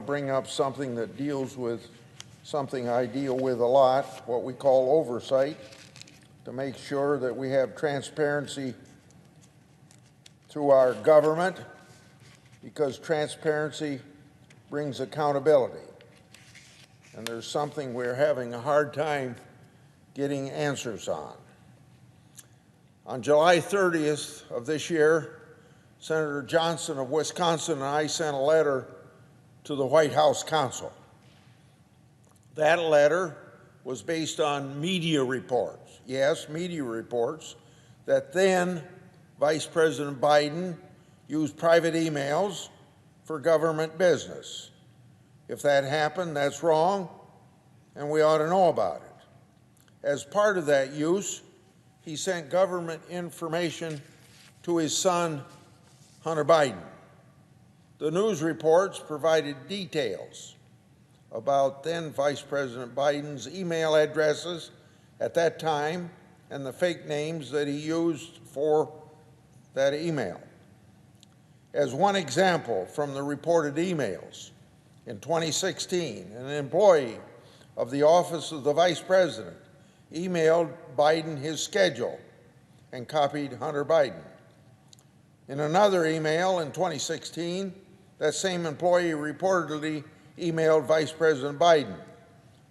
bring up something that deals with something I deal with a lot, what we call oversight, to make sure that we have transparency through our government, because transparency brings accountability. And there's something we're having a hard time getting answers on. On July 30th of this year, Senator Johnson of Wisconsin and I sent a letter to the White House counsel. That letter was based on media reports, yes, media reports, that then Vice President Biden used private emails for government business. If that happened, that's wrong, and we ought to know about it. As part of that use, he sent government information to his son, Hunter Biden. The news reports provided details about then Vice President Biden's email addresses at that time and the fake names that he used for that email. As one example from the reported emails, in 2016, an employee of the Office of the Vice President emailed Biden his schedule and copied Hunter Biden. In another email in 2016, that same employee reportedly emailed Vice President Biden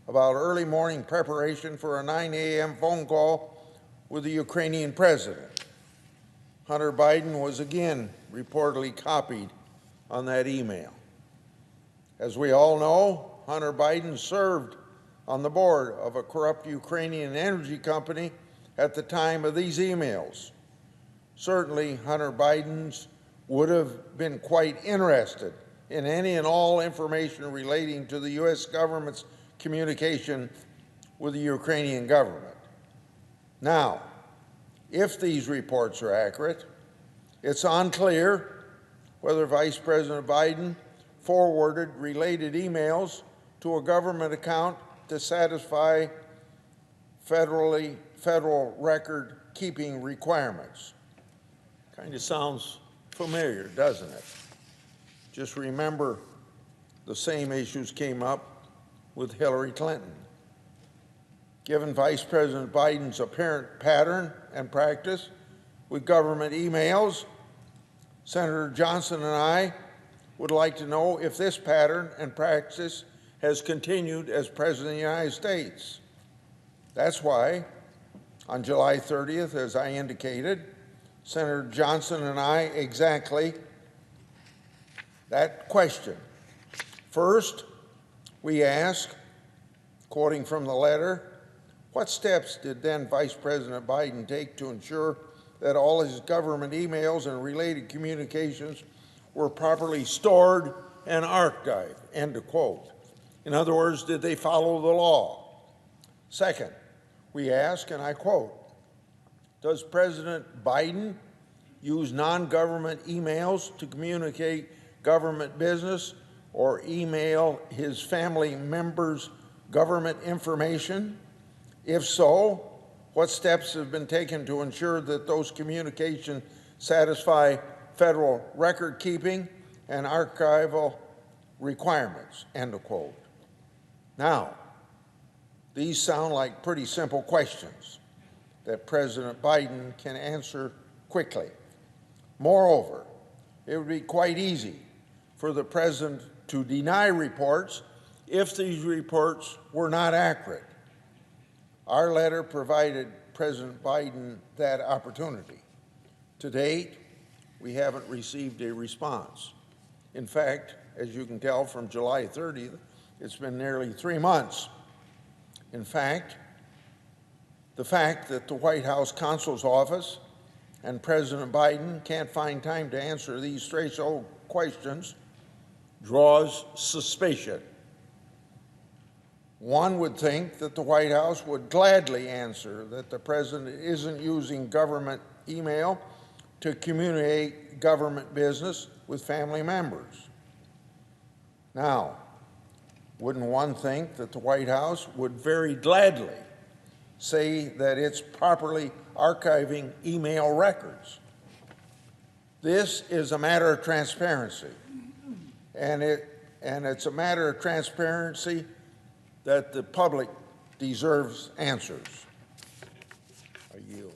about early morning preparation for a 9 a.m. phone call with the Ukrainian president. Hunter Biden was again reportedly copied on that email. As we all know, Hunter Biden served on the board of a corrupt Ukrainian energy company at the time of these emails. Certainly, Hunter Biden would have been quite interested in any and all information relating to the U.S. government's communication with the Ukrainian government. Now, if these reports are accurate, it's unclear whether Vice President Biden forwarded related emails to a government account to satisfy federal record-keeping requirements. Kind of sounds familiar, doesn't it? Just remember the same issues came up with Hillary Clinton. Given Vice President Biden's apparent pattern and practice with government emails, Senator Johnson and I would like to know if this pattern and practice has continued as President of the United States. That's why, on July 30th, as I indicated, Senator Johnson and I exactly that question. First, we ask, quoting from the letter, what steps did then Vice President Biden take to ensure that all his government emails and related communications were properly stored and archived, end of quote. In other words, did they follow the law? Second, we ask, and I quote, does President Biden use non-government emails to communicate government business or email his family members government information? If so, what steps have been taken to ensure that those communications satisfy federal record-keeping and archival requirements, end of quote. Now, these sound like pretty simple questions that President Biden can answer quickly. Moreover, it would be quite easy for the president to deny reports if these reports were not accurate. Our letter provided President Biden that opportunity. To date, we haven't received a response. In fact, as you can tell from July 30th, it's been nearly 3 months. In fact, the fact that the White House counsel's office and President Biden can't find time to answer these threshold questions draws suspicion. One would think that the White House would gladly answer that the president isn't using government email to communicate government business with family members. Now, wouldn't one think that the White House would very gladly say that it's properly archiving email records? This is a matter of transparency, and it and it's a matter of transparency that the public deserves answers. I yield.